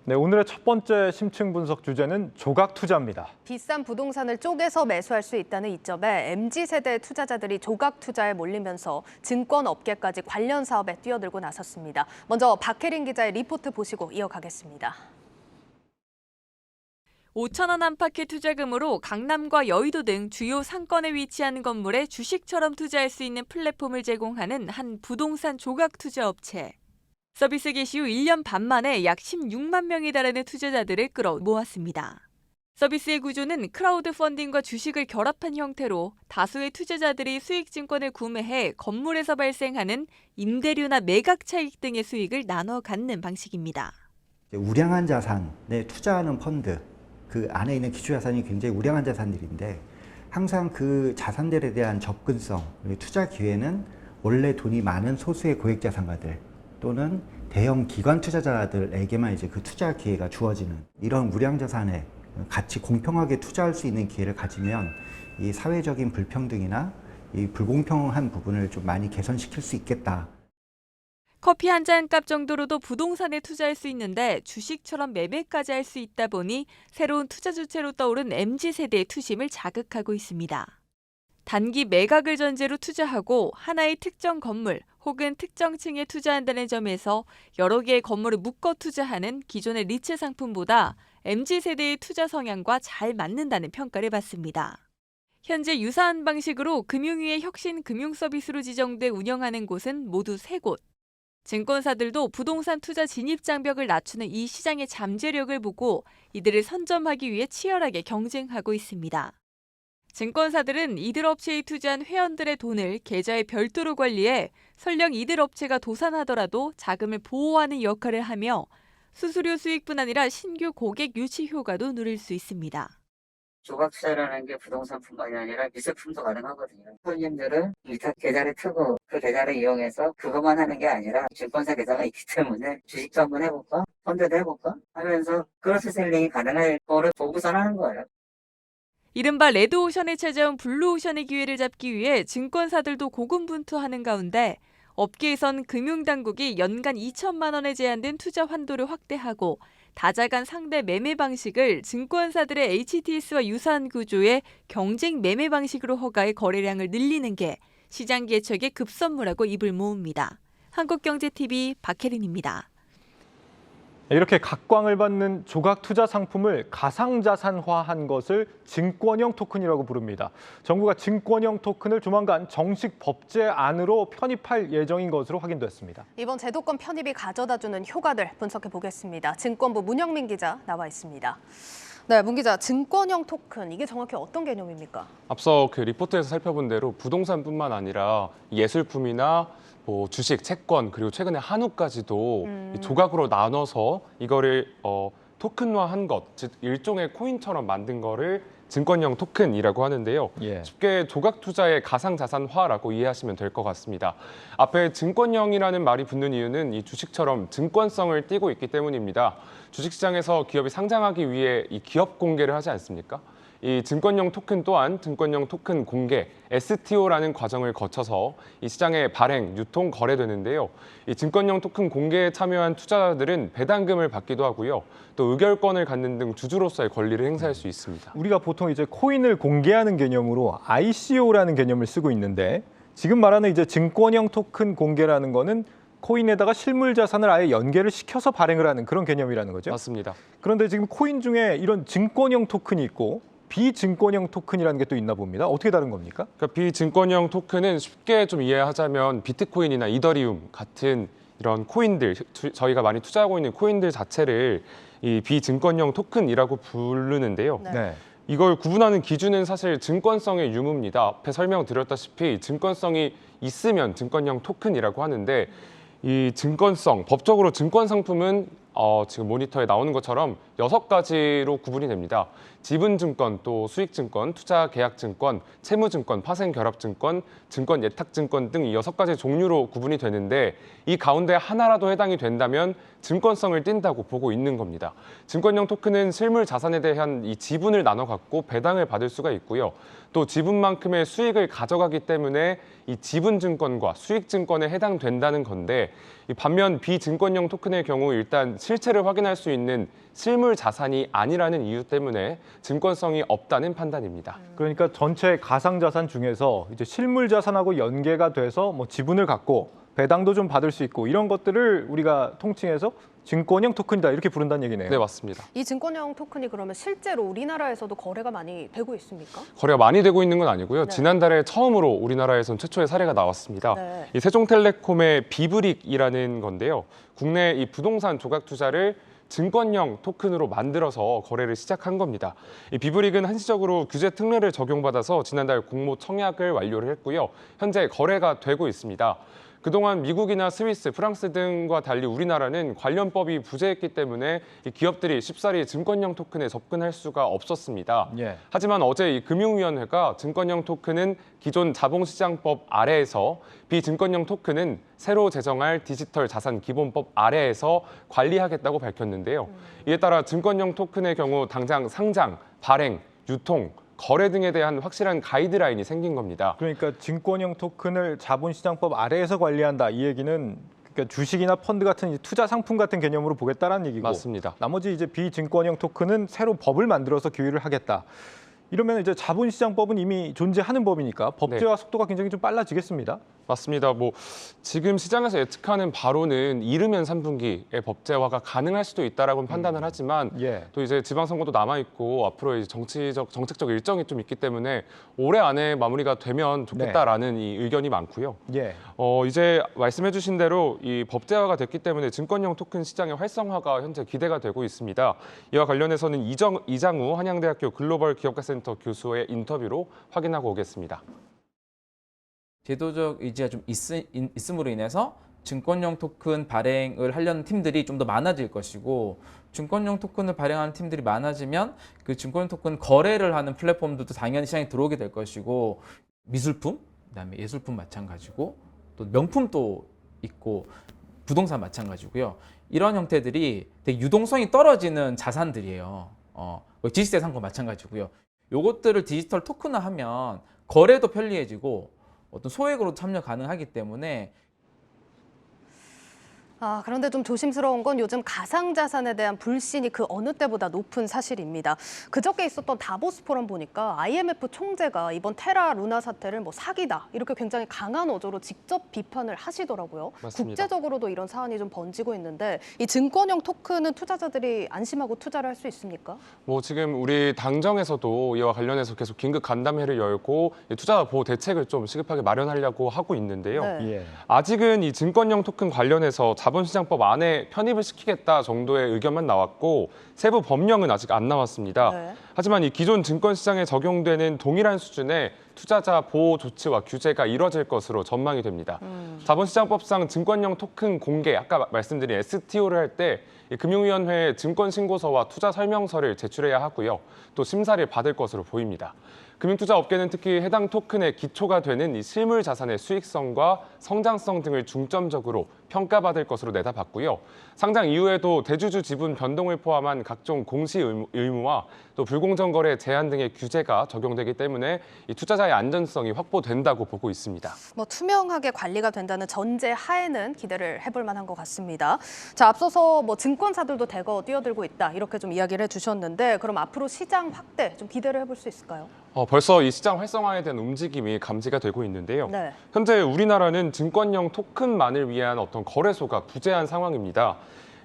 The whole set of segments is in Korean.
네, 오늘의 첫 번째 심층 분석 주제는 조각 투자입니다. 비싼 부동산을 쪼개서 매수할 수 있다는 이점에 MZ세대 투자자들이 조각 투자에 몰리면서 증권업계까지 관련 사업에 뛰어들고 나섰습니다. 먼저 박혜린 기자의 리포트 보시고 이어가겠습니다. 5천원 안팎의 투자금으로 강남과 여의도 등 주요 상권에 위치한 건물에 주식처럼 투자할 수 있는 플랫폼을 제공하는 한 부동산 조각 투자 업체. 서비스 개시 후 1년 반 만에 약 16만 명에 달하는 투자자들을 끌어모았습니다. 서비스의 구조는 크라우드 펀딩과 주식을 결합한 형태로 다수의 투자자들이 수익증권을 구매해 건물에서 발생하는 임대료나 매각 차익 등의 수익을 나눠 갖는 방식입니다. 우량한 자산에 투자하는 펀드, 그 안에 있는 기초자산이 굉장히 우량한 자산들인데 항상 그 자산들에 대한 접근성, 투자 기회는 원래 돈이 많은 소수의 고액자산가들 또는 대형 기관 투자자들에게만 이제 그 투자 기회가 주어지는 이런 우량 자산에 같이 공평하게 투자할 수 있는 기회를 가지면 이 사회적인 불평등이나 이 불공평한 부분을 좀 많이 개선시킬 수 있겠다. 커피 한 잔 값 정도로도 부동산에 투자할 수 있는데 주식처럼 매매까지 할 수 있다 보니 새로운 투자 주체로 떠오른 MZ세대의 투심을 자극하고 있습니다. 단기 매각을 전제로 투자하고 하나의 특정 건물 혹은 특정 층에 투자한다는 점에서 여러 개의 건물을 묶어 투자하는 기존의 리츠 상품보다 MZ세대의 투자 성향과 잘 맞는다는 평가를 받습니다. 현재 유사한 방식으로 금융위의 혁신 금융 서비스로 지정돼 운영하는 곳은 모두 3곳. 증권사들도 부동산 투자 진입 장벽을 낮추는 이 시장의 잠재력을 보고 이들을 선점하기 위해 치열하게 경쟁하고 있습니다. 증권사들은 이들 업체에 투자한 회원들의 돈을 계좌에 별도로 관리해 설령 이들 업체가 도산하더라도 자금을 보호하는 역할을 하며 수수료 수익뿐 아니라 신규 고객 유치 효과도 누릴 수 있습니다. 조각 투자라는 게 부동산뿐만이 아니라 미술품도 가능하거든요. 손님들은 위탁 계좌를 트고 그 계좌를 이용해서 그것만 하는 게 아니라 증권사 계좌가 있기 때문에 주식도 한번 해볼까? 펀드도 해볼까? 하면서 크로스셀링이 가능할 거를 보고선 하는 거예요. 이른바 레드오션에 찾아온 블루오션의 기회를 잡기 위해 증권사들도 고군분투하는 가운데 업계에선 금융당국이 연간 2천만 원에 제한된 투자 환도를 확대하고 다자간 상대 매매 방식을 증권사들의 HTS와 유사한 구조의 경쟁 매매 방식으로 허가해 거래량을 늘리는 게 시장 개척에 급선무라고 입을 모읍니다. 한국경제TV 박혜린입니다. 이렇게 각광을 받는 조각 투자 상품을 가상자산화한 것을 증권형 토큰이라고 부릅니다. 정부가 증권형 토큰을 조만간 정식 법제안으로 편입할 예정인 것으로 확인됐습니다. 이번 제도권 편입이 가져다주는 효과들 분석해 보겠습니다. 증권부 문영민 기자 나와 있습니다. 네, 문 기자, 증권형 토큰, 이게 정확히 어떤 개념입니까? 앞서 그 리포트에서 살펴본 대로 부동산뿐만 아니라 예술품이나 주식, 채권, 그리고 최근에 한우까지도 조각으로 나눠서 이거를 토큰화한 것, 즉 일종의 코인처럼 만든 거를 증권형 토큰이라고 하는데요. 쉽게 조각 투자의 가상자산화라고 이해하시면 될 것 같습니다. 앞에 증권형이라는 말이 붙는 이유는 이 주식처럼 증권성을 띠고 있기 때문입니다. 주식시장에서 기업이 상장하기 위해 이 기업 공개를 하지 않습니까? 이 증권형 토큰 또한 증권형 토큰 공개, STO라는 과정을 거쳐서 이 시장에 발행, 유통, 거래되는데요. 이 증권형 토큰 공개에 참여한 투자자들은 배당금을 받기도 하고요. 또 의결권을 갖는 등 주주로서의 권리를 행사할 수 있습니다. 우리가 보통 이제 코인을 공개하는 개념으로 ICO라는 개념을 쓰고 있는데 지금 말하는 이제 증권형 토큰 공개라는 거는 코인에다가 실물 자산을 아예 연계를 시켜서 발행을 하는 그런 개념이라는 거죠? 맞습니다. 그런데 지금 코인 중에 이런 증권형 토큰이 있고 비증권형 토큰이라는 게 또 있나 봅니다. 어떻게 다른 겁니까? 그러니까 비증권형 토큰은 쉽게 좀 이해하자면 비트코인이나 이더리움 같은 이런 코인들, 저희가 많이 투자하고 있는 코인들 자체를 이 비증권형 토큰이라고 부르는데요. 네. 이걸 구분하는 기준은 사실 증권성의 유무입니다. 앞에 설명드렸다시피 증권성이 있으면 증권형 토큰이라고 하는데 이 증권성, 법적으로 증권 상품은 지금 모니터에 나오는 것처럼 6가지로 구분이 됩니다. 지분증권, 또 수익증권, 투자계약증권, 채무증권, 파생결합증권, 증권예탁증권 등 이 6가지 종류로 구분이 되는데 이 가운데 하나라도 해당이 된다면 증권성을 띈다고 보고 있는 겁니다. 증권형 토큰은 실물 자산에 대한 이 지분을 나눠 갖고 배당을 받을 수가 있고요. 또 지분만큼의 수익을 가져가기 때문에 이 지분 증권과 수익 증권에 해당된다는 건데, 이 반면 비증권형 토큰의 경우 일단 실체를 확인할 수 있는 실물 자산이 아니라는 이유 때문에 증권성이 없다는 판단입니다. 그러니까 전체 가상자산 중에서 이제 실물 자산하고 연계가 돼서 뭐 지분을 갖고 배당도 좀 받을 수 있고 이런 것들을 우리가 통칭해서 증권형 토큰이다 이렇게 부른다는 얘기네요. 네, 맞습니다. 이 증권형 토큰이 그러면 실제로 우리나라에서도 거래가 많이 되고 있습니까? 거래가 많이 되고 있는 건 아니고요. 네. 지난달에 처음으로 우리나라에선 최초의 사례가 나왔습니다. 네. 이 세종텔레콤의 비브릭이라는 건데요. 국내 이 부동산 조각 투자를 증권형 토큰으로 만들어서 거래를 시작한 겁니다. 이 비브릭은 한시적으로 규제 특례를 적용받아서 지난달 공모 청약을 완료를 했고요. 현재 거래가 되고 있습니다. 그동안 미국이나 스위스, 프랑스 등과 달리 우리나라는 관련법이 부재했기 때문에 이 기업들이 쉽사리 증권형 토큰에 접근할 수가 없었습니다. 예. 하지만 어제 이 금융위원회가 증권형 토큰은 기존 자본시장법 아래에서, 비증권형 토큰은 새로 제정할 디지털 자산 기본법 아래에서 관리하겠다고 밝혔는데요. 이에 따라 증권형 토큰의 경우 당장 상장, 발행, 유통, 거래 등에 대한 확실한 가이드라인이 생긴 겁니다. 그러니까 증권형 토큰을 자본시장법 아래에서 관리한다 이 얘기는 그러니까 주식이나 펀드 같은 이제 투자 상품 같은 개념으로 보겠다라는 얘기고, 맞습니다. 나머지 이제 비증권형 토큰은 새로 법을 만들어서 규율을 하겠다. 이러면 이제 자본시장법은 이미 존재하는 법이니까 법제화 속도가 굉장히 좀 빨라지겠습니다. 맞습니다. 지금 시장에서 예측하는 바로는 이르면 3분기에 법제화가 가능할 수도 있다라고 판단을 하지만 예. 또 이제 지방선거도 남아 있고 앞으로 이제 정책적 일정이 좀 있기 때문에 올해 안에 마무리가 되면 좋겠다라는 이 의견이 많고요. 예. 이제 말씀해주신 대로 이 법제화가 됐기 때문에 증권형 토큰 시장의 활성화가 현재 기대가 되고 있습니다. 이와 관련해서는 이장우 한양대학교 글로벌 기업가센터 교수의 인터뷰로 확인하고 오겠습니다. 제도적 의지가 좀 있음으로 인해서 증권형 토큰 발행을 하려는 팀들이 좀 더 많아질 것이고, 증권형 토큰을 발행하는 팀들이 많아지면 그 증권형 토큰 거래를 하는 플랫폼들도 당연히 시장에 들어오게 될 것이고, 미술품, 그다음에 예술품 마찬가지고, 또 명품도 있고 부동산 마찬가지고요. 이런 형태들이 되게 유동성이 떨어지는 자산들이에요. 지식재산권 마찬가지고요. 요것들을 디지털 토큰화하면 거래도 편리해지고 어떤 소액으로 참여 가능하기 때문에. 그런데 좀 조심스러운 건 요즘 가상자산에 대한 불신이 그 어느 때보다 높은 사실입니다. 그저께 있었던 다보스 포럼 보니까 IMF 총재가 이번 테라 루나 사태를 사기다 이렇게 굉장히 강한 어조로 직접 비판을 하시더라고요. 맞습니다. 국제적으로도 이런 사안이 좀 번지고 있는데 이 증권형 토큰은 투자자들이 안심하고 투자를 할 수 있습니까? 지금 우리 당정에서도 이와 관련해서 계속 긴급 간담회를 열고 투자 보호 대책을 좀 시급하게 마련하려고 하고 있는데요. 네. 예. 아직은 이 증권형 토큰 관련해서 자본시장법 안에 편입을 시키겠다 정도의 의견만 나왔고 세부 법령은 아직 안 나왔습니다. 네. 하지만 이 기존 증권시장에 적용되는 동일한 수준의 투자자 보호 조치와 규제가 이뤄질 것으로 전망이 됩니다. 자본시장법상 증권형 토큰 공개, 아까 말씀드린 STO를 할 때 금융위원회에 증권신고서와 투자 설명서를 제출해야 하고요. 또 심사를 받을 것으로 보입니다. 금융투자업계는 특히 해당 토큰의 기초가 되는 이 실물 자산의 수익성과 성장성 등을 중점적으로 평가받을 것으로 내다봤고요. 상장 이후에도 대주주 지분 변동을 포함한 각종 공시 의무와 또 불공정 거래 제한 등의 규제가 적용되기 때문에 이 투자자의 안전성이 확보된다고 보고 있습니다. 투명하게 관리가 된다는 전제 하에는 기대를 해볼 만한 것 같습니다. 자, 앞서서 증권사들도 대거 뛰어들고 있다 이렇게 좀 이야기를 해주셨는데 그럼 앞으로 시장 확대 좀 기대를 해볼 수 있을까요? 벌써 이 시장 활성화에 대한 움직임이 감지가 되고 있는데요. 네. 현재 우리나라는 증권형 토큰만을 위한 어떤 거래소가 부재한 상황입니다.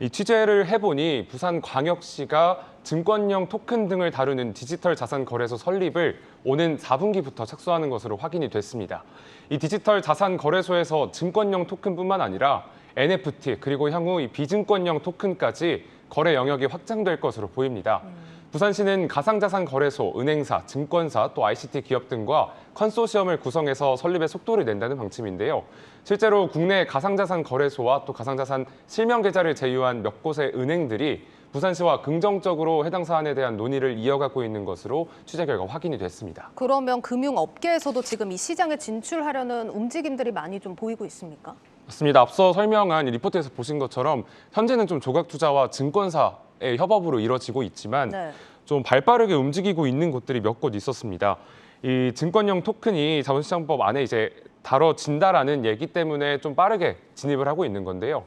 이 취재를 해보니 부산광역시가 증권형 토큰 등을 다루는 디지털 자산 거래소 설립을 오는 4분기부터 착수하는 것으로 확인이 됐습니다. 이 디지털 자산 거래소에서 증권형 토큰뿐만 아니라 NFT 그리고 향후 이 비증권형 토큰까지 거래 영역이 확장될 것으로 보입니다. 부산시는 가상자산 거래소, 은행사, 증권사, 또 ICT 기업 등과 컨소시엄을 구성해서 설립에 속도를 낸다는 방침인데요. 실제로 국내 가상자산 거래소와 또 가상자산 실명 계좌를 제휴한 몇 곳의 은행들이 부산시와 긍정적으로 해당 사안에 대한 논의를 이어가고 있는 것으로 취재 결과 확인이 됐습니다. 그러면 금융업계에서도 지금 이 시장에 진출하려는 움직임들이 많이 좀 보이고 있습니까? 맞습니다. 앞서 설명한 이 리포트에서 보신 것처럼 현재는 좀 조각 투자와 증권사의 협업으로 이뤄지고 있지만 네. 좀 발빠르게 움직이고 있는 곳들이 몇 곳 있었습니다. 이 증권형 토큰이 자본시장법 안에 이제 다뤄진다라는 얘기 때문에 좀 빠르게 진입을 하고 있는 건데요.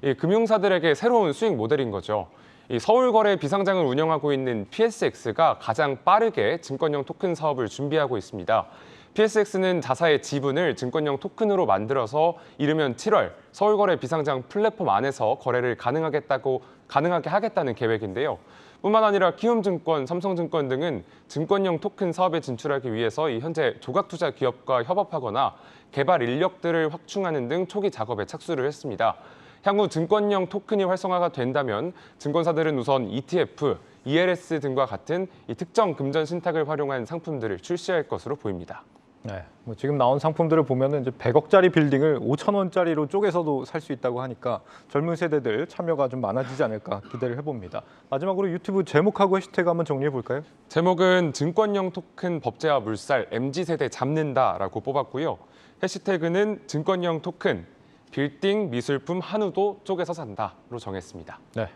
이 금융사들에게 새로운 수익 모델인 거죠. 이 서울거래 비상장을 운영하고 있는 PSX가 가장 빠르게 증권형 토큰 사업을 준비하고 있습니다. PSX는 자사의 지분을 증권형 토큰으로 만들어서 이르면 7월 서울거래 비상장 플랫폼 안에서 거래를 가능하게 하겠다는 계획인데요. 뿐만 아니라 키움증권, 삼성증권 등은 증권형 토큰 사업에 진출하기 위해서 이 현재 조각투자 기업과 협업하거나 개발 인력들을 확충하는 등 초기 작업에 착수를 했습니다. 향후 증권형 토큰이 활성화가 된다면 증권사들은 우선 ETF, ELS 등과 같은 이 특정 금전 신탁을 활용한 상품들을 출시할 것으로 보입니다. 네, 뭐 지금 나온 상품들을 보면은 이제 100억짜리 빌딩을 5,000원짜리로 쪼개서도 살 수 있다고 하니까 젊은 세대들 참여가 좀 많아지지 않을까 기대를 해봅니다. 마지막으로 유튜브 제목하고 해시태그 한번 정리해 볼까요? 제목은 증권형 토큰 법제화 물살 MZ세대 잡는다라고 뽑았고요. 해시태그는 증권형 토큰 빌딩 미술품 한우도 쪼개서 산다로 정했습니다. 네,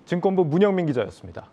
증권부 문영민 기자였습니다.